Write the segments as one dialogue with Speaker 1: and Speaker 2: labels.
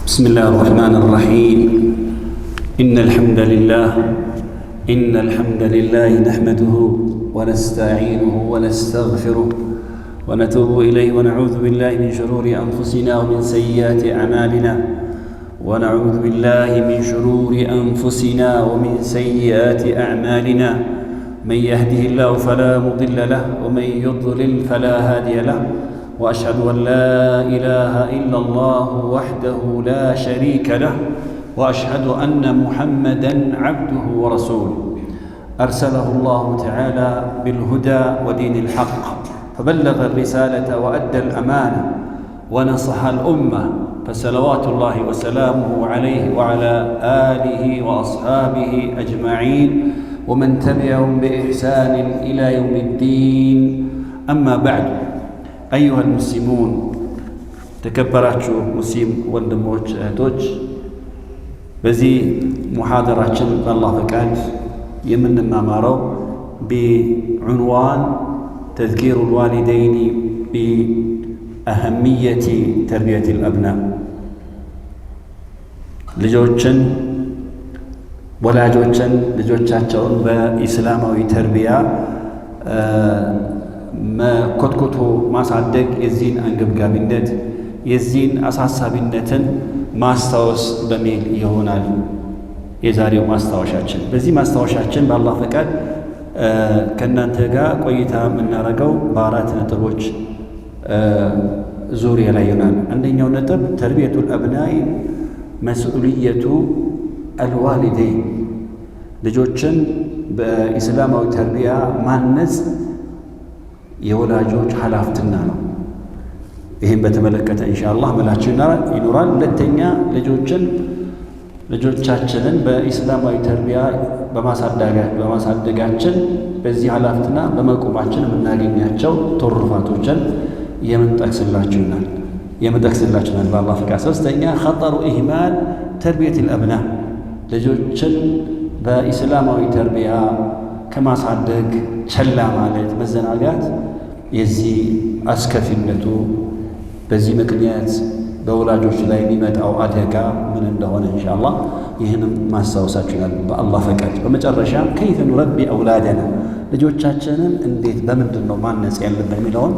Speaker 1: بسم الله الرحمن الرحيم إن الحمد لله نحمده ونستعينه ونستغفره ونتوب إليه ونعوذ بالله من شرور أنفسنا ومن سيئات أعمالنا من يهده الله فلا مضل له ومن يضلل فلا هادي له وأشهد أن لا إله إلا الله وحده لا شريك له وأشهد أن محمدًا عبده ورسوله أرسله الله تعالى بالهدى ودين الحق فبلغ الرسالة وأدى الأمانة ونصح الأمة فصلوات الله وسلامه عليه وعلى آله وأصحابه أجمعين ومن تبعهم بإحسان إلى يوم الدين أما بعد أيها المسلمون تكبراتشو مسلم وندموش أهدوش بزي محاضراتشن بالله فكاد يمن مامارو بعنوان تذكير الوالدين بأهمية تربية الأبناء ልጆችን ወላጆችን ልጆቻቸውን በኢስላማዊ ተርቢያ መኮትኮቶ ማሳደግ የዚህን አንገብጋቢነት የዚህን አሳሳቢነትን ማስታወስ በሚል ይሆናል የዛሬው ማስታወሻችን። በዚህ ማስታወሻችን በአላህ ፈቃድ ከእናንተ ጋር ቆይታ የምናደርገው በአራት ነጥቦች ዙሪያ ላይ ይሆናል። አንደኛው ነጥብ ተርቢየቱል አብናኢ መስኡልየቱ አልዋሊደይን፣ ልጆችን በኢስላማዊ ተርቢያ ማነጽ የወላጆች ኃላፊነት ነው። ይህን በተመለከተ ኢንሻአላህ መላችሁ ይኖራል። ሁለተኛ ልጆቻችንን በኢስላማዊ ተርቢያ በማሳደጋችን በዚህ ኃላፊነት በመቆማችን የምናገኛቸው ትሩፋቶችን የምንጠቅስላችሁናል በአላህ ፈቃድ። ሶስተኛ ኸጠሩ ኢህማል ተርቢየቱል አብናእ፣ ልጆችን በኢስላማዊ ተርቢያ ከማሳደግ ቸላ ማለት መዘናጋት የዚህ አስከፊነቱ፣ በዚህ ምክንያት በወላጆች ላይ የሚመጣው አደጋ ምን እንደሆነ ኢንሻአላህ ይህንም ማስታወሳችሁናል በአላህ ፈቃድ። በመጨረሻም ከይፈ ኑረቢ አውላደና፣ ልጆቻችንን እንዴት በምንድን ነው ማነጽ ያለብን የሚለውን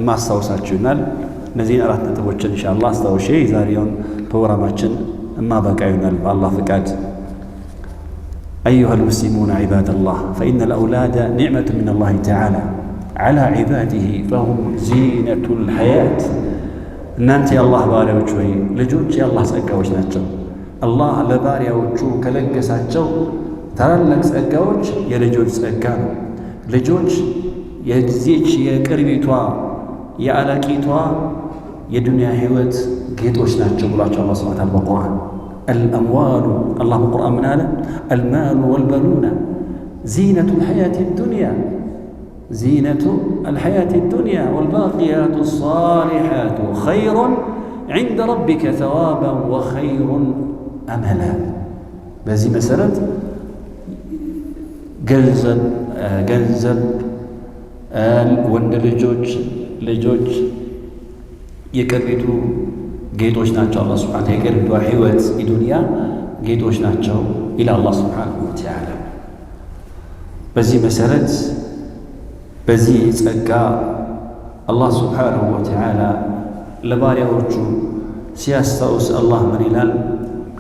Speaker 1: ማስታወሳችሁናል። እነዚህን አራት ነጥቦችን ኢንሻአላህ አስታውሼ የዛሬውን ፕሮግራማችን እማበቃ ይሆናል በአላህ ፈቃድ። أيها المسلمون عباد الله فإن الأولاد نعمة من الله تعالى على عباده فهم زينة الحياة. እናንተ የአላህ ባሪያዎች ሆይ ልጆች የአላህ ጸጋዎች ናቸው። አላህ ለባሪያዎቹ ከለገሳቸው ታላላቅ ጸጋዎች የልጆች ጸጋ ነው። ልጆች የዚች የቅርቢቷ የአላቂቷ የዱንያ ህይወት ጌጦች ናቸው ብሏቸው አላህ ሱብሓነሁ ወተዓላ በቁርአን الأموال الله القرآن من هذا المال والبنون زينة الحياة الدنيا والباقيات الصالحات خير عند ربك ثوابا وخير أملا. بهذه مسألة ገንዘብ ወንድ ልጆች የቅርቢቱ ጌጦች ናቸው። አላህ ሱብሓነሁ ወተዓላ የቅርቢቷ ህይወት የዱንያ ጌጦች ናቸው ይላል አላህ ሱብሓነሁ ወተዓላ። በዚህ መሰረት በዚህ ጸጋ አላህ ሱብሓነሁ ወተዓላ ለባሪያዎቹ ሲያስታውስ አላህ ምን ይላል?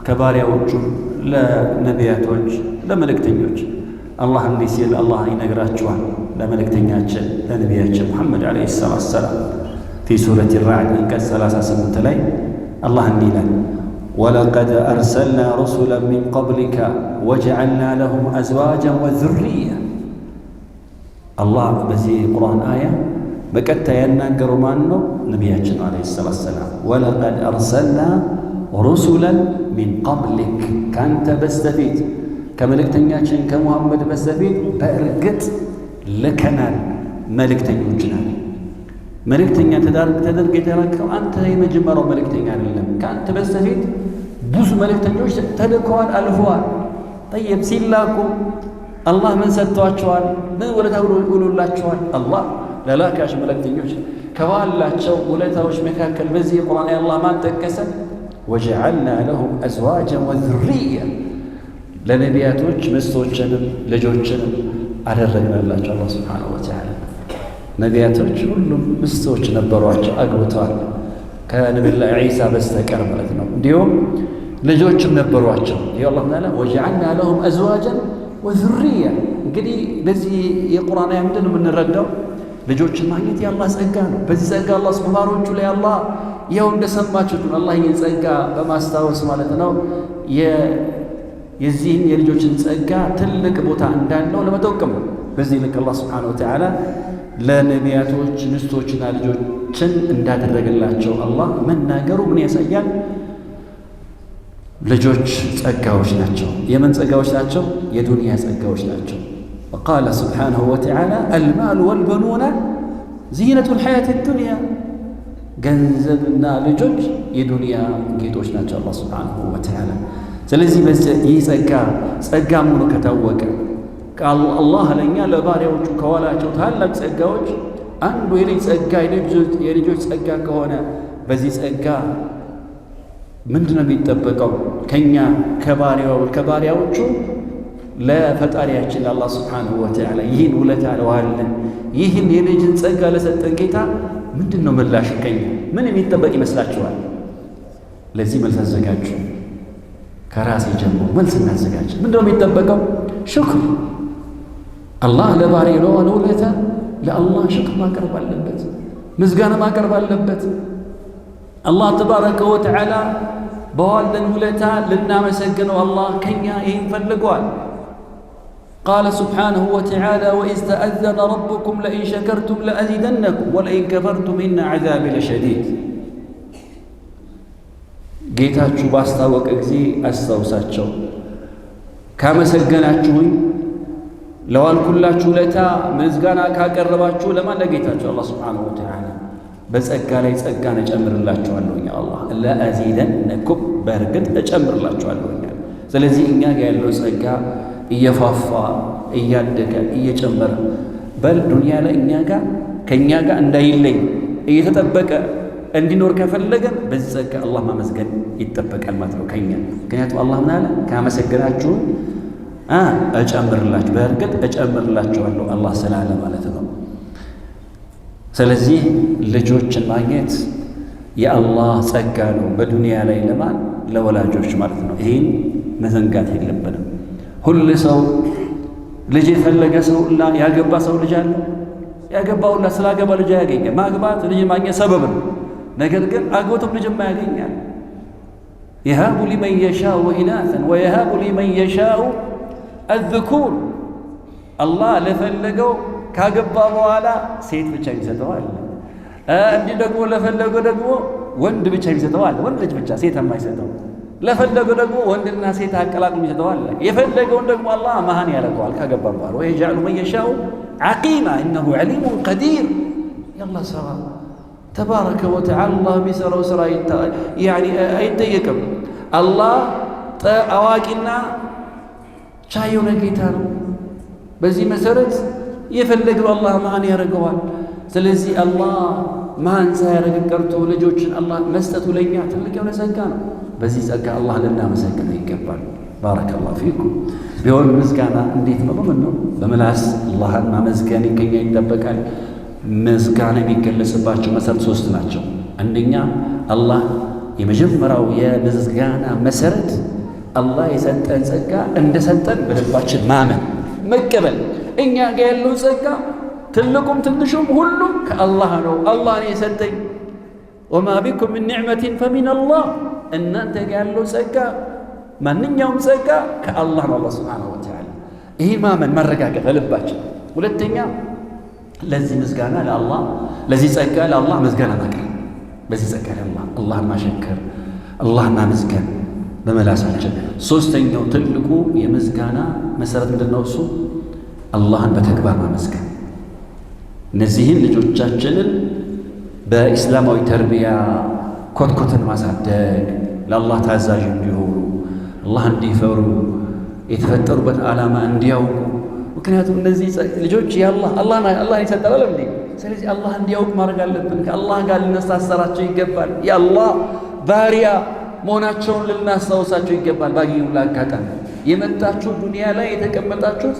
Speaker 1: ከባሪያዎቹ ለነቢያቶች ለመልእክተኞች አላህ እንዲህ ሲል አላህ ይነግራቸዋል ለመልእክተኛችን ለነቢያችን ሙሐመድ ዓለይሂ ሰላቱ ወሰላም في سورة الرعد አንቀጽ 38 ላይ አላህ እንዲህ ይላል ወለቀድ አርሰልና ሩሱለን ሚን ቀብሊከ ወጀዐልና ለሁም አዝዋጀን ወዙርያ። አላህ በዚህ ቁርአን አያ በቀጥታ ያናገረው ማን ነው? ነቢያችን ዓለይሂ ሰላቱ ወሰላም። ወለቀድ አርሰልና ሩሱለን ሚን ቀብሊክ፣ ካንተ በስተፊት ከመልእክተኛችን ከሙሐመድ በስተፊት በእርግጥ ልከናል መልእክተኞችን አለ። መልእክተኛ ተደርገህ የተላከው አንተ የመጀመሪያው መልእክተኛ አይደለም። ከአንተ በስተፊት ብዙ መልእክተኞች ተልከዋል፣ አልፈዋል። ጠይብ ሲላኩ አላህ ምን ሰጥቷቸዋል? ምን ውለታ ውሎላቸዋል? አላህ ለላካሽ መልእክተኞች ከዋላቸው ውለታዎች መካከል በዚህ ቁርአን አላህ ማን ጠቀሰ? ወጀዐልና ለሁም አዝዋጀን ወዙርያ ለነቢያቶች ሚስቶችንም ልጆችንም አደረግንላቸው። አላህ ሱብሓነሁ ወተዓላ ነቢያቶች ሁሉም ሚስቶች ነበሯቸው፣ አግብተዋል ከነቢዩላህ ዒሳ በስተቀር ማለት ነው። እንዲሁም ልጆችም ነበሯቸው። ይህ አላህ ተዓላ ወጀዐልና ለሁም አዝዋጀን ወዙርያ። እንግዲህ በዚህ የቁርአን አያ ምንድን ነው የምንረዳው? ልጆችን ማግኘት የአላህ ጸጋ ነው። በዚህ ጸጋ አላህ ባሮቹ ላይ አላህ ይኸው እንደሰማችሁት አላህ ይህን ጸጋ በማስታወስ ማለት ነው የዚህን የልጆችን ጸጋ ትልቅ ቦታ እንዳለው ለመጠቆም ነው። በዚህ ልክ አላህ ሱብሓነሁ ወተዓላ ለነቢያቶች ሚስቶችና ልጆችን እንዳደረገላቸው አላህ መናገሩ ምን ያሳያል? ልጆች ጸጋዎች ናቸው። የምን ጸጋዎች ናቸው? የዱንያ ጸጋዎች ናቸው። وقال سبحانه وتعالى المال والبنون زينة الحياة الدنيا ገንዘብና ልጆች የዱንያ ጌጦች ናቸው አላህ ሱብሓነሁ ወተዓላ። ስለዚህ ይህ ጸጋ መሆኑ ከታወቀ አላህ ለእኛ ለባሪያዎቹ ከዋላቸው ታላቅ ጸጋዎች አንዱ የልጅ ጸጋ የልጆች ጸጋ ከሆነ በዚህ ጸጋ ምንድነው የሚጠበቀው ከኛ ከባሪያዎቹ ለፈጣሪያችን አላህ ሱብሓነሁ ወተዓላ ይህን ውለታ ለዋለን ይህን የልጅን ጸጋ ለሰጠን ጌታ ምንድነው ምላሽ ከኛ ምን የሚጠበቅ ይመስላችኋል? ለዚህ መልስ አዘጋጁ። ከራሴ ጀምሮ መልስ እናዘጋጅ። ምንድነው የሚጠበቀው? ሽክር። አላህ ለባሪያው ለዋለው ውለታ ለአላህ ሽክር ማቅረብ አለበት፣ ምስጋና ማቅረብ አለበት። አላህ ተባረከ ወተዓላ በዋለን ውለታ ልናመሰግነው አላህ ከኛ ይህን ፈልጓል። قال سبحانه وتعالى وإذ تأذن ربكم لئن شكرتم لأزيدنكم ولئن كفرتم إن عذابي لشديد ጌታችሁ ባስታወቀ ጊዜ አስታውሳቸው ካመሰገናችሁኝ ለዋልኩላችሁ ውለታ ምስጋና ካቀረባችሁ ለማን ለጌታችሁ አላህ ሱብሓነሁ ወተዓላ በጸጋ ላይ ጸጋን እጨምርላችኋለሁ አላህ ለአዚደነኩም በእርግጥ እጨምርላችኋለሁ። ስለዚህ እኛ ጋር ያለው ጸጋ እየፋፋ እያደገ እየጨመረ በል ዱንያ ላይ ከእኛ ጋር እንዳይለኝ እየተጠበቀ እንዲኖር ከፈለገን በዚህ ጸጋ አላህ ማመስገን ይጠበቃል ማለት ነው ከኛ። ምክንያቱም አላህ ምን አለ? ካመሰገናችሁ በእርግጥ እጨምርላችኋለሁ አላህ ስላለ ማለት ነው። ስለዚህ ልጆችን ማግኘት የአላህ ጸጋ ነው በዱንያ ላይ ለማን? ለወላጆች ማለት ነው። ይህን መዘንጋት የለብንም። ሁሉ ሰው ልጅ የፈለገ ሰው ያገባ ሰው ልጅ አለ። ያገባውና ስላገባ ልጅ ያገኛል። ማግባት ልጅ ማግኘት ሰበብ ነው። ነገር ግን አግብቶም ልጅ ማያገኛል። የሃቡ ሊመን የሻኡ ኢናሰን ወየሃቡ ሊመን የሻኡ አዝኩር። አላህ ለፈለገው ካገባ በኋላ ሴት ብቻ ይሰጠዋል። እንዲህ ደግሞ ለፈለገው ደግሞ ወንድ ብቻ ይሰጠዋል። ወንድ ልጅ ብቻ ሴት የማይሰጠው ለፈለገው ደግሞ ወንድና ሴት አቀላቅሎ ይሰጠዋል። የፈለገውን ደግሞ አላህ መሃን ያደርገዋል ካገባ በኋላ ወየጅዐሉ መን የሻኡ ዐቂማ ኢነሁ ዐሊሙን ቀዲር። የአላህ ስራ ተባረከ ወተዓላ አላህ የሚሰራው ስራ አይጠየቅም። አላህ አዋቂና ቻይ የሆነ ጌታ ነው። በዚህ መሰረት የፈለገው አላህ መሃን ያደርገዋል። ስለዚህ አላህ መሃን ሳያደርግ ቀርቶ ልጆችን አላህ መስጠቱ ለእኛ ትልቅ የሆነ ጸጋ ነው። በዚህ ጸጋ አላህ ልናመሰግነው ይገባል። ባረከላሁ ፊኩም። ቢሆን ምስጋና እንዴት ነው? በምን ነው? በምላስ አላህን ማመስገን ከኛ ይጠበቃል። ምስጋና የሚገለጽባቸው መሰረት 3 ናቸው። አንደኛ አላህ የመጀመሪያው የምስጋና መሰረት አላህ የሰጠን ጸጋ እንደሰጠን በልባችን ማመን መቀበል። እኛ ጋር ያለው ጸጋ ትልቁም ትንሹም ሁሉም ከአላህ ነው። አላህ ነው የሰጠኝ። ወማ ቢኩም ምን ኒዕመቲን ፈሚን አላህ። እናንተ ጋር ያለው ጸጋ ማንኛውም ጸጋ ከአላህ ነው። አላህ ሱብሓነሁ ወተዓላ ይህ ማመን ማረጋገጥ በልባችን። ሁለተኛ ለዚህ ምስጋና ለአላህ ለዚህ ጸጋ ለአላህ ምስጋና ማቅረብ። በዚህ ጸጋ ለአላህ አላህን ማሸከር አላህን ማመስገን በመላሳችን። ሶስተኛው ትልቁ የምስጋና መሰረት ምንድነው? እሱ አላህን በተግባር ማመስገን። እነዚህን ልጆቻችንን በኢስላማዊ ተርቢያ ኮትኮትን ማሳደግ፣ ለአላህ ታዛዥ እንዲሆኑ፣ አላህ እንዲፈሩ፣ የተፈጠሩበት ዓላማ እንዲያውቁ። ምክንያቱም እነዚህ ልጆች አላህ ይሰጠናል እንዴ? ስለዚህ አላህ እንዲያውቅ ማድረግ አለብን። ከአላህ ጋር ልናስተሳስራቸው ይገባል። የአላህ ባሪያ መሆናቸውን ልናስታውሳቸው ይገባል። ባገኙት አጋጣሚ የመጣችሁ ዱንያ ላይ የተቀመጣችሁት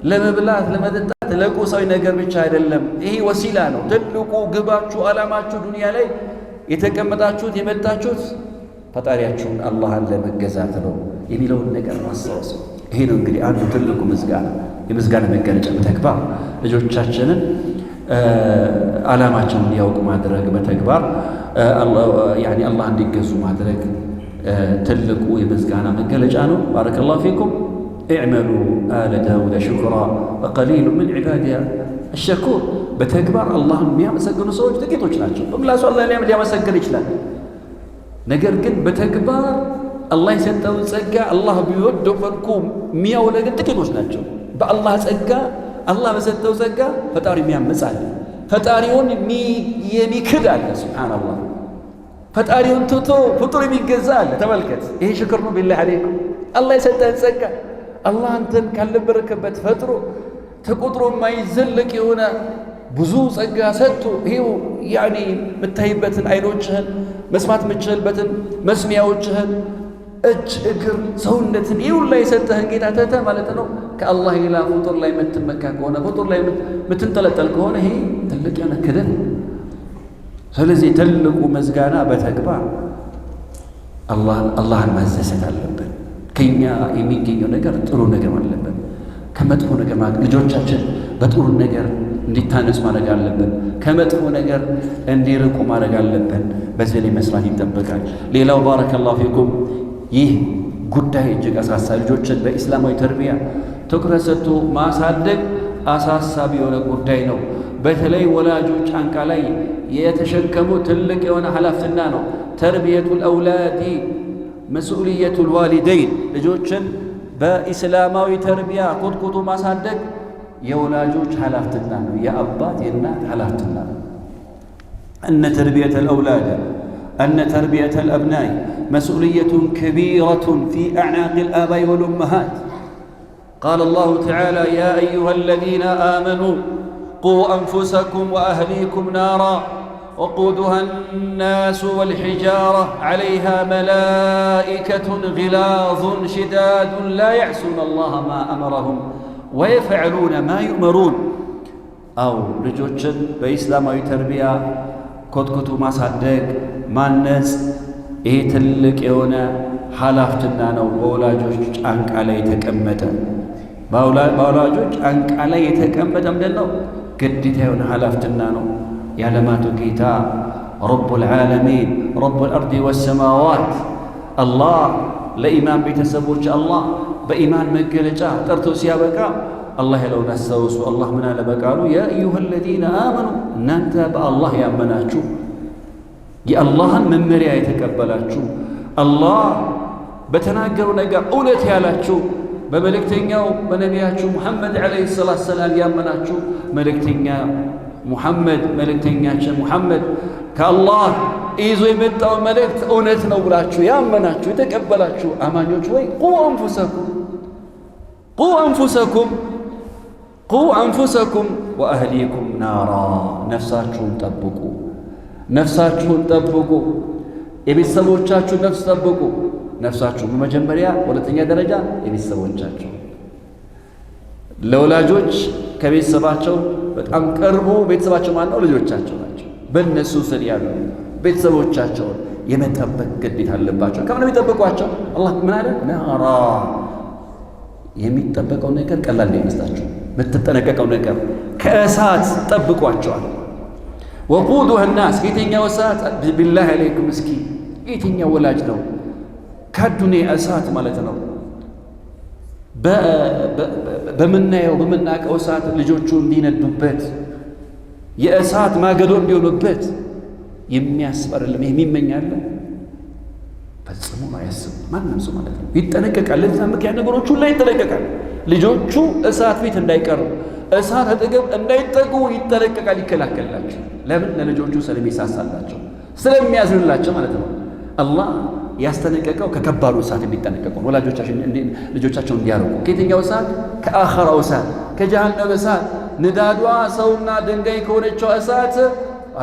Speaker 1: ለመብላት ለመጠጣት ለቁሳዊ ነገር ብቻ አይደለም። ይሄ ወሲላ ነው። ትልቁ ግባችሁ ዓላማችሁ ዱንያ ላይ የተቀመጣችሁት የመጣችሁት ፈጣሪያችሁን አላህን ለመገዛት ነው የሚለውን ነገር ማስታወስ። ይሄ ነው እንግዲህ አንዱ ትልቁ ምስጋና፣ የምስጋና መገለጫ በተግባር ልጆቻችንን ዓላማቸውን እንዲያውቁ ማድረግ፣ በተግባር አላህ እንዲገዙ ማድረግ ትልቁ የምስጋና መገለጫ ነው። ባረከላሁ ፊኩም ኢዕመሉ አለ ዳውደ ሹክራ ወቀሊሉ ምን ዒባዲያ አሸኩር። በተግባር አላህን የሚያመሰግኑ ሰዎች ጥቂቶች ናቸው። በምላሱ አላህ ሊያመሰግን ይችላል። ነገር ግን በተግባር አላህ የሰጠውን ጸጋ አላህ ቢወደው መልኩ የሚያውለ ግን ጥቂቶች ናቸው። በአላህ ጸጋ አላህ በሰጠው ጸጋ ፈጣሪ የሚያመጽ አለ፣ ፈጣሪውን የሚክድ አለ። ሱብሓነላህ ፈጣሪውን ትቶ ፍጡር የሚገዛ አለ። ተመልከት፣ ይሄ ሽክር ነው። ቢላሂ አለይኩም አላህ የሰጠህን ጸጋ አላህ አንተን ካልነበረክበት ፈጥሮ ተቆጥሮ የማይዘለቅ የሆነ ብዙ ጸጋ ሰጥቶ ይሄው የምታይበትን አይኖችህን፣ መስማት የምትችልበትን መስሚያዎችህን፣ እጅ እግር ሰውነትን ይሁን ላይ የሰጠህን ጌታ ተተህ ማለት ነው ከአላህ ሌላ ፍጡር ላይ የምትመካ ከሆነ ፍጡር ላይ የምትንጠለጠል ከሆነ ይሄ ትልቅ የሆነ ክደት። ስለዚህ ትልቁ ምስጋና በተግባር አላህን ማዘዘት አለብን። ከኛ የሚገኘው ነገር ጥሩ ነገር አለብን። ከመጥፎ ነገር ልጆቻችን በጥሩ ነገር እንዲታነጽ ማድረግ አለብን። ከመጥፎ ነገር እንዲርቁ ማድረግ አለብን። በዚህ ላይ መስራት ይጠበቃል። ሌላው ባረከላሁ ፊኩም ይህ ጉዳይ እጅግ አሳሳቢ፣ ልጆችን በኢስላማዊ ተርቢያ ትኩረት ሰጥቶ ማሳደግ አሳሳቢ የሆነ ጉዳይ ነው። በተለይ ወላጆች ጫንቃ ላይ የተሸከሙ ትልቅ የሆነ ኃላፊነት ነው። ተርቢየቱል አውላዲ መስኡልየቱል ዋሊደይን፣ ልጆችን በኢስላማዊ ተርቢያ ኮትኩቶ ማሳደግ የወላጆች ኃላፊነት ነው። የአባት የእናት ኃላፊነት ነው። እነ ተርቢየተል አውላድ أن تربية الأبناء مسؤولية كبيرة في أعناق الآباء والأمهات. قال الله تعالى: يا أيها الذين آمنوا قوا أنفسكم وأهليكم نارا وقودها الناس والحجارة عليها ملائكة غلاظ شداد لا يعصون الله ما أمرهم ويفعلون ما يؤمرون. أو ልጆችን በኢስላማዊ ተርቢያ ኮትኩቱ ማሳደግ ማነጽ ይሄ ትልቅ የሆነ ኃላፊነት ነው። በወላጆች ጫንቃ ላይ የተቀመጠ በወላጆች ጫንቃ ላይ የተቀመጠ ምንድን ነው? ግዴታ የሆነ ኃላፊነት ነው። የዓለማቱ ጌታ ረቡል ዓለሚን ረቡል አርዲ ወሰማዋት አላህ ለኢማን ቤተሰቦች አላህ በኢማን መገለጫ ጠርቶ ሲያበቃ አላህ ያለውን አስታውሱ። አላህ ምን አለ በቃሉ? ያ አዩሃ አለዚነ አመኑ፣ እናንተ በአላህ ያመናችሁ የአላህን መመሪያ የተቀበላችሁ አላህ በተናገሩ ነገር እውነት ያላችሁ በመልእክተኛው በነቢያችሁ ሙሐመድ ዓለይሂ ሰላቱ ወሰላም ያመናችሁ መልእክተኛ ሙሐመድ መልእክተኛችን ሙሐመድ ከአላህ ይዞ የመጣው መልእክት እውነት ነው ብላችሁ ያመናችሁ የተቀበላችሁ አማኞች ወይ ቁ አንፉሰኩም ወአህሊኩም ናራ፣ ነፍሳችሁን ጠብቁ፣ የቤተሰቦቻችሁን ነፍስ ጠብቁ። ነፍሳችሁን በመጀመሪያ ሁለተኛ ደረጃ የቤተሰቦቻቸው ለወላጆች ከቤተሰባቸው በጣም ቀርቦ ቤተሰባቸው ማለት ነው ልጆቻቸው ናቸው። በእነሱ ስር ያሉ ቤተሰቦቻቸውን የመጠበቅ ግዴታ አለባቸው። ከምን የሚጠብቋቸው? አላህ ምን አለ? ናራ። የሚጠበቀው ነገር ቀላል እንዳይመስላችሁ፣ የምትጠነቀቀው ነገር ከእሳት ጠብቋቸዋል። ወቁዱሃ ናስ፣ የትኛው እሳት? ቢላሂ አለይኩም እስኪ የትኛው ወላጅ ነው ከዱንያ እሳት ማለት ነው በምናየው በምናውቀው እሳት ልጆቹ እንዲነዱበት የእሳት ማገዶ እንዲሆኑበት የሚያስብ አይደለም። የሚመኛለ ፈጽሞ አያስብ ማንም ሰው ማለት ነው። ይጠነቀቃል። ለዛ ምክንያት ነገሮች ሁሉ ይጠነቀቃል። ልጆቹ እሳት ፊት እንዳይቀሩ እሳት አጠገብ እንዳይጠጉ ይጠነቀቃል፣ ይከላከላቸው። ለምን? ለልጆቹ ስለሚሳሳላቸው ስለሚያዝንላቸው ማለት ነው። አላህ ያስጠነቀቀው ከከባዱ እሳት እንዲጠነቀቁ ልጆቻቸው እንዲያርቁ። ከየትኛው እሳት? ከአኸራው እሳት፣ ከጀሃነም እሳት፣ ንዳዷ ሰውና ድንጋይ ከሆነችው እሳት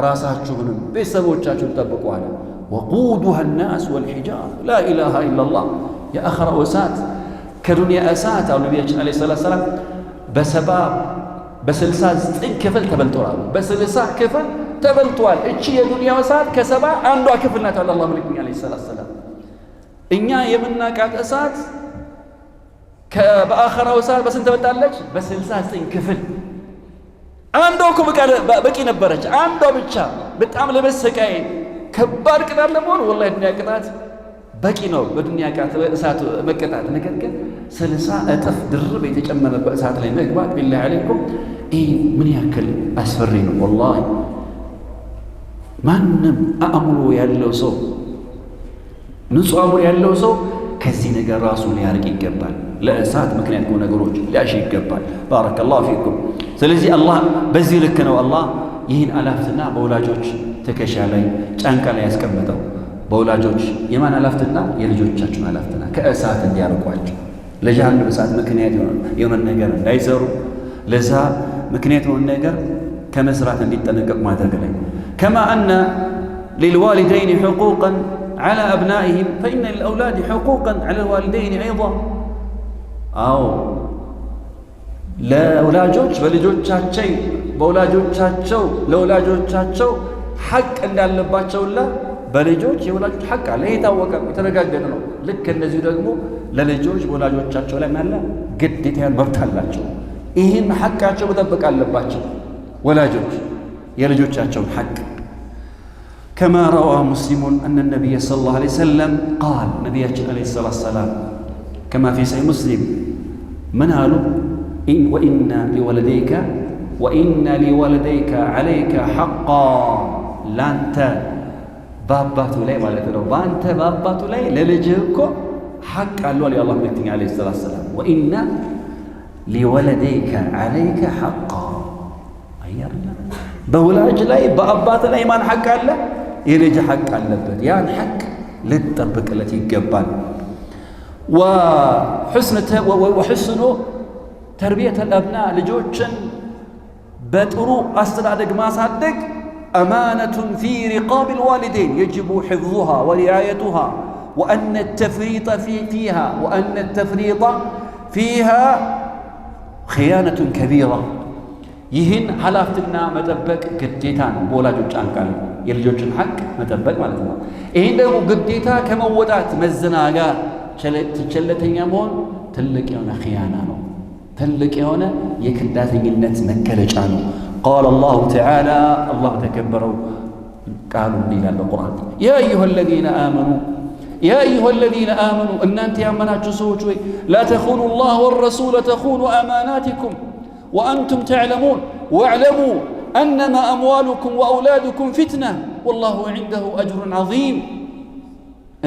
Speaker 1: ራሳችሁንም ቤተሰቦቻችሁን ጠብቁ አለ። وقودها الناس والحجار لا إله إلا الله يا أخر أسات كدنيا أسات أو نبي عليه الصلاة والسلام بسباب بسلسات كفل تبلتوال بسلسات كفل تبلتوال إيش يا دنيا أسات كسبا عنده كفلنا تعالى الله ملك عليه الصلاة والسلام إنيا يمنا كات أسات كبآخر أسات بس أنت بتعلج بسلسات كفل عندكم بقى نبرج عنده بتشا بتعمل بس كاين كبار كده لمون والله الدنيا كنات بقي ነው በዱንያ ቃት በእሳቱ መቀጣት ነገር ግን 60 እጥፍ ድርብ የተጨመረበት እሳት ላይ መግባት ቢላህ አለይኩም ይህ ምን ያክል አስፈሪ ነው والله ማንም አእምሮ ያለው ሰው ንጹህ አእምሮ ያለው ሰው ከዚህ ነገር ራሱን ሊያርቅ ይገባል ለእሳት ምክንያት ነው ነገሮች ሊያሽ ይገባል ባረከላሁ ፊኩም ስለዚህ አላህ በዚህ ልክ ነው አላህ ይህን አላፍትና በወላጆች ትከሻ ላይ ጫንቃ ላይ ያስቀመጠው በወላጆች የማን አላፍትና የልጆቻችን አላፍትና ከእሳት እንዲያርቋቸው ለጀሃነም እሳት ምክንያት የሆነ ነገር እንዳይሰሩ ለዛ ምክንያት የሆነ ነገር ከመስራት እንዲጠነቀቁ ማድረግ ላይ كما أن للوالدين حقوقا على أبنائهم فإن للأولاد حقوقا على الوالدين أيضا أو ለወላጆች በልጆቻቸው በወላጆቻቸው ለወላጆቻቸው ሐቅ እንዳለባቸውላ በልጆች የወላጆች ሐቅ አለ የታወቀ የተረጋገጠ ነው ልክ እንደዚህ ደግሞ ለልጆች በወላጆቻቸው ላይ ማለት ግዴታ መብት አላቸው ይህን ሐቃቸው መጠበቅ አለባቸው ወላጆች የልጆቻቸውን ሐቅ كما روى مسلم أن النبي صلى الله عليه وسلم قال نبي عليه الصلاة والسلام كما في صحيح مسلم من قالوا وإن لولديك عليك حقا لانت باباتو لي ማለት ነው ባንተ ባባቱ ላይ ለልጅህ እኮ ሐቅ አለው አለ አላህ መልእክተኛ አለይሂ ሰላቱ ወሰላም وإن لولديك عليك حقا አያርላ በወላጅ ላይ በአባት ላይ ማን ሐቅ አለ የልጅ ሐቅ አለበት ያን ሐቅ ልትጠብቅለት ይገባል وحسن تربية الأبناء لجوجن بطرو أسترادق ما صدق أمانة في رقاب الوالدين يجب حفظها ورعايتها وأن التفريط فيها خيانة كبيرة يهن حلافتنا متبك قديتان بولا جوجان قال يلجوجن حق متبك مالتنا إيه ده قديتا كما ودات مزناغا تشلتين يمون تلك يونا خيانة تلك يونا يكداتينت مكلجا ነው قال الله تعالى الله تكبروا قالوا لي القرآن يا أيها الذين آمنوا إن أنت آمناتوا سوچ لا تخونوا الله والرسول تخونوا أماناتكم وأنتم تعلمون واعلموا أنما أموالكم وأولادكم فتنة والله عنده أجر عظيم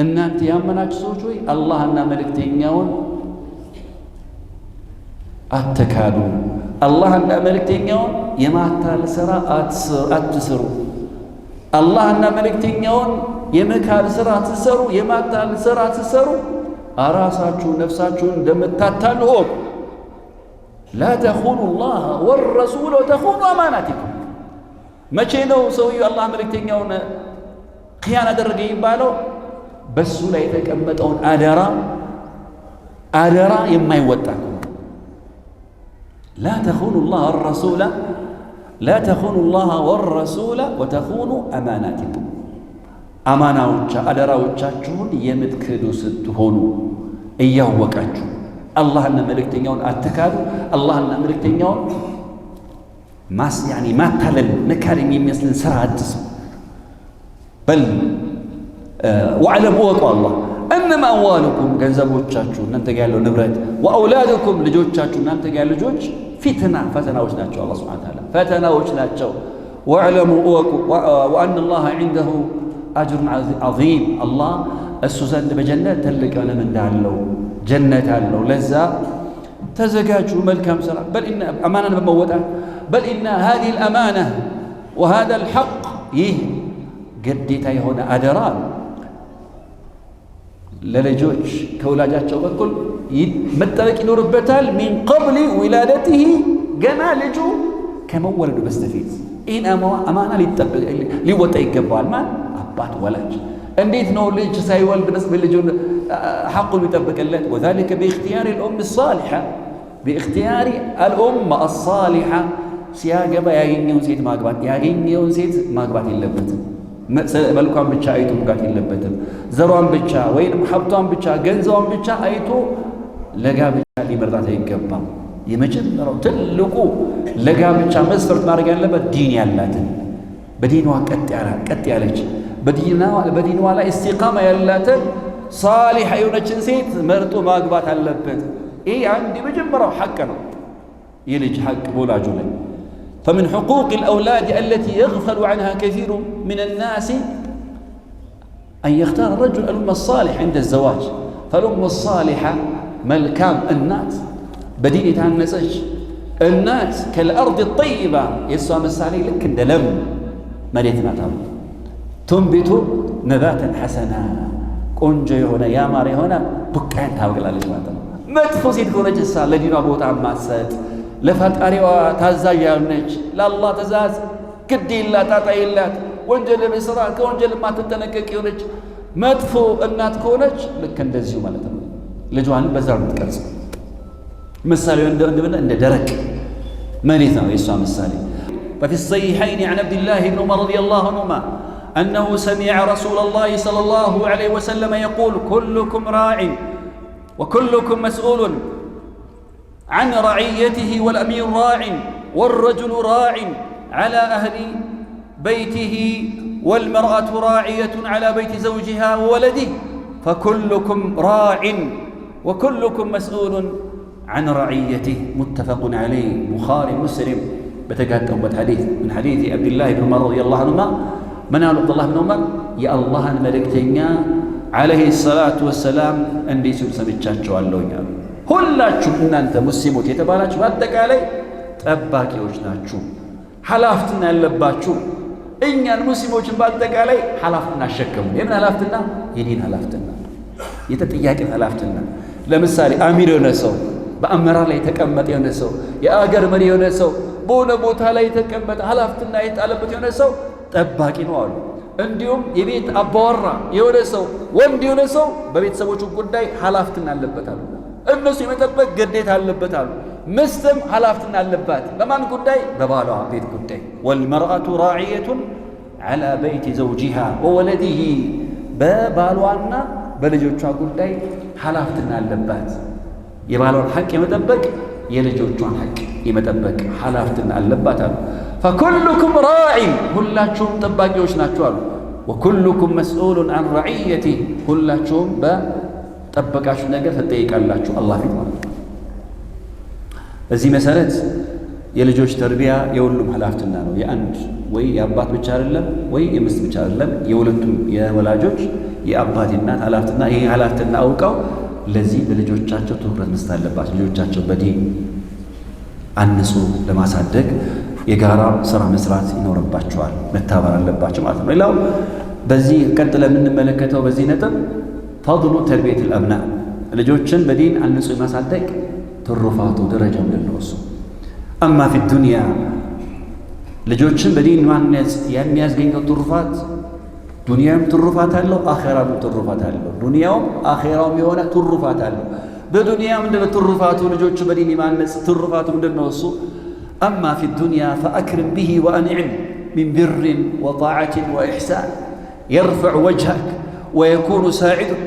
Speaker 1: إن أنت آمناتوا سوچ الله أن ملكتين أتكادوا الله أن ملكتين يماتال سرا أتسروا الله أن ملكتين يمكال سرا أتسروا يماتال سرا أتسروا أراساتشون نفساتشون دمتاتالهم لا تخونوا الله والرسول وتخونوا أماناتكم ما شينو سوي الله ملكتين خيانة درجين بالو بس لا يتكمتون أدرا يما يوتاكم لا تخونوا الله والرسول وتخونوا أماناتكم أدراوቻችሁን የምትክዱ ስትሆኑ እያወቃችሁ አላህና መልእክተኛውን አትካዱ አላህና መልእክተኛውን ማታለል ነካሪም የሚመስልን ስራ አትስሩ በል واعلموا الله انما اموالكم ገንዘቦቻችሁ እናንተ ጋር ያለው ንብረት واولادكم ልጆቻችሁ እናንተ ጋር ያለው ልጆች ፈተናዎች ናቸው አላህ Subhanahu Wa Ta'ala ፈተናዎች ናቸው واعلموا وان الله عنده اجر عظيم الله እሱ ዘንድ በጀነት ትልቅ የሆነ ምንዳ አለው ጀነት አለው ለዛ ተዘጋጁ መልካም ስራ بل ان امانه በመወጣት بل ان هذه الامانه وهذا الحق ይህ ግዴታ የሆነ አደራ ለልጆች ከወላጃቸው በኩል መጠበቅ ይኖርበታል من قبل ولادته ገና ልጁ ከመወለዱ በስተፊት ይህን አማና ሊወጣ ይገባዋል ማን አባት ወላጅ እንዴት ነው ልጅ ሳይወልድ ልጁን ሐቁን ይጠብቅለት? ወዛሊከ ቢእኽቲያሪ الأم الصالحة ቢእኽቲያሪ الأم الصالحة ሲያገባ ያገኘውን ሴት ማግባት የለበትም። መልኳን ብቻ አይቶ መጋት የለበትም። ዘሯን ብቻ ወይንም ሀብቷን ብቻ ገንዘቧን ብቻ አይቶ ለጋብቻ ሊመርጣት አይገባም። የመጀመሪያው ትልቁ ለጋብቻ መስፈርት ማድረግ ያለበት ዲን ያላትን በዲኗ ቀጥ ያለች በዲኗ ላይ ኢስቲቃማ ያላትን ሳሊሕ የሆነችን ሴት መርጦ ማግባት አለበት። ይህ አንድ የመጀመሪያው ሐቅ ነው፣ የልጅ ሐቅ በወላጁ ላይ። فمن حقوق الأولاد التي يغفل عنها كثير من الناس أن يختار الرجل الأم الصالح عند الزواج. فالأم الصالحة ملكام الناس بدين يتعنسج الناس كالأرض الطيبة يسوى مسالي لك دلم مريتنا تام تنبت نباتا حسنا قنجي هنا يا ماري هنا بكان تاوكل على جماعة ما تفوزي تكون جسا لدينا بوت عماسات ለፈጣሪዋ ታዛዥ ያልነች ለአላህ ትእዛዝ ግድ ይላት ታጣ ይላት ወንጀል በስራ ከወንጀል ማትጠነቀቅ የሆነች መጥፎ እናት ከሆነች ልክ እንደዚሁ ማለት ነው ልጇን በዛው ምትቀርጽ ምሳሌው እንደ ደረቅ መሬት ነው የሷ ምሳሌ። ففي الصحيحين عن عبد الله بن عمر رضي الله عنهما أنه سمع رسول الله صلى الله عليه وسلم يقول كلكم راع وكلكم مسؤول عن رعيته والأمير راع والرجل راع على أهل بيته والمرأة راعية على بيت زوجها وولده فكلكم راع وكلكم مسؤول عن رعيته. متفق عليه بخاري مسلم بتقات أمة حديث من حديث عبد الله بن عمر رضي الله عنهما من قال عبد الله بن عمر يا الله الملكتين عليه الصلاة والسلام أندي سمتشاتشو اللون ሁላችሁ እናንተ ሙስሊሞች የተባላችሁ በአጠቃላይ ጠባቂዎች ናችሁ፣ ሐላፍትና ያለባችሁ። እኛን ሙስሊሞችን በአጠቃላይ ሐላፍትና አሸከሙ። የምን ሐላፍትና? የዲን ሐላፍትና፣ የተጠያቂን ሐላፍትና። ለምሳሌ አሚር የሆነ ሰው፣ በአመራር ላይ የተቀመጠ የሆነ ሰው፣ የአገር መሪ የሆነ ሰው፣ በሆነ ቦታ ላይ የተቀመጠ ሐላፍትና የጣለበት የሆነ ሰው ጠባቂ ነው አሉ። እንዲሁም የቤት አባወራ የሆነ ሰው፣ ወንድ የሆነ ሰው በቤተሰቦቹ ጉዳይ ሐላፍትና አለበት አሉ። እነሱ የመጠበቅ ግዴታ አለበት አሉ። ምስትም ሐላፍትና አለባት። በማን ጉዳይ? በባሏ ቤት ጉዳይ። ወልመርአቱ ራዕየቱን ዐላ በይቲ ዘውጂሃ ወወለዲሂ፣ በባሏና በልጆቿ ጉዳይ ሐላፍትና አለባት። የባሏን ሐቅ የመጠበቅ የልጆቿን ሐቅ የመጠበቅ ሐላፍትና አለባት አሉ። ፈኩሉኩም ራዒን፣ ሁላችሁም ጠባቂዎች ናችሁ አሉ። ወኩሉኩም መስኡሉን ዐን ረዕየቲህ፣ ሁላችሁም ጠበቃችሁ ነገር ተጠይቃላችሁ አላህ ፊት ማለት ነው። በዚህ መሰረት የልጆች ተርቢያ የሁሉም ሐላፍትና ነው። የአንድ ወይ የአባት ብቻ አይደለም፣ ወይ የሚስት ብቻ አይደለም፣ የሁለቱም የወላጆች የአባት እናት ሐላፍትና። ይሄ ሐላፍትና አውቀው ለዚህ ለልጆቻቸው ትኩረት መስጠት አለባቸው። ልጆቻቸው በዲን አንጹ ለማሳደግ የጋራ ስራ መስራት ይኖርባቸዋል፣ መታበር አለባቸው ማለት ነው። ሌላው በዚህ ቀጥለ የምንመለከተው በዚህ ነጥብ ፈድሉ ተርቢየት አልአብና፣ ልጆችን በዲን አንጹ የማሳደግ ትሩፋቱ ደረጃው እንደነሱ። አማ ፊ ዱንያ ልጆችን በዲን ማነጽ የሚያስገኘው ትሩፋት፣ ዱንያም ትሩፋት አለው፣ አኼራም ትሩፋት አለው። ዱንያውም አኼራውም የሆነ ትሩፋት አለው። በዱንያ ምንድነው ትሩፋቱ? ልጆችን በዲን ማነጽ ትሩፋቱ ምንድነው እሱ? አማ ፊ ዱንያ ፈአክሪም ቢሂ ወአንዕም ሚን ቢርን ወጣዓትን ወኢሕሳን የርፈዕ ወጅሀክ ويكون ساعدك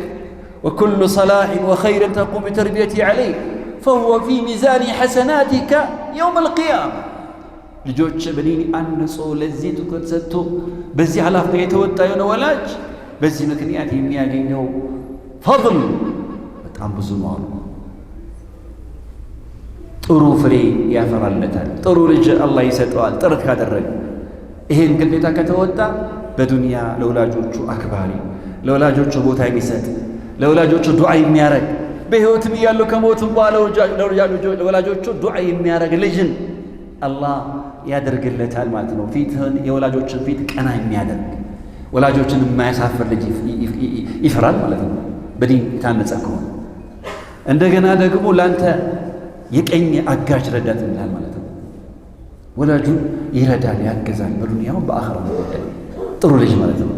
Speaker 1: وكل صلاح وخير تقوم بتربيته عليه فهو في ميزان حسناتك يوم القيامة. ልጆች በዲን አንጾ ለዚህ ትኩረት ሰጥቶ በዚህ ኃላፊነት የተወጣ የሆነ ወላጅ በዚህ ምክንያት የሚያገኘው ፈድል በጣም ብዙ ነው አሉ። ጥሩ ፍሬ ያፈራለታል፣ ጥሩ ልጅ አላህ ይሰጠዋል ጥረት ካደረገ። ይሄን ግዴታ ከተወጣ በዱንያ ለወላጆቹ አክባሪ፣ ለወላጆቹ ቦታ የሚሰጥ፣ ለወላጆቹ ዱዓ የሚያረግ፣ በህይወትም እያሉ ከሞቱም በኋላ ለወላጆቹ ዱዓ የሚያረግ ልጅን አላህ ያደርግለታል ማለት ነው። ፊትህን የወላጆችን ፊት ቀና የሚያደርግ ወላጆችን የማያሳፍር ልጅ ይፈራል ማለት ነው በዲን የታነጸ ከሆነ። እንደገና ደግሞ ላንተ የቀኝ አጋዥ ረዳት ይላል ማለት ነው። ወላጁን ይረዳል፣ ያገዛል በዱንያው በአኺራው ጉዳይ ጥሩ ልጅ ማለት ነው።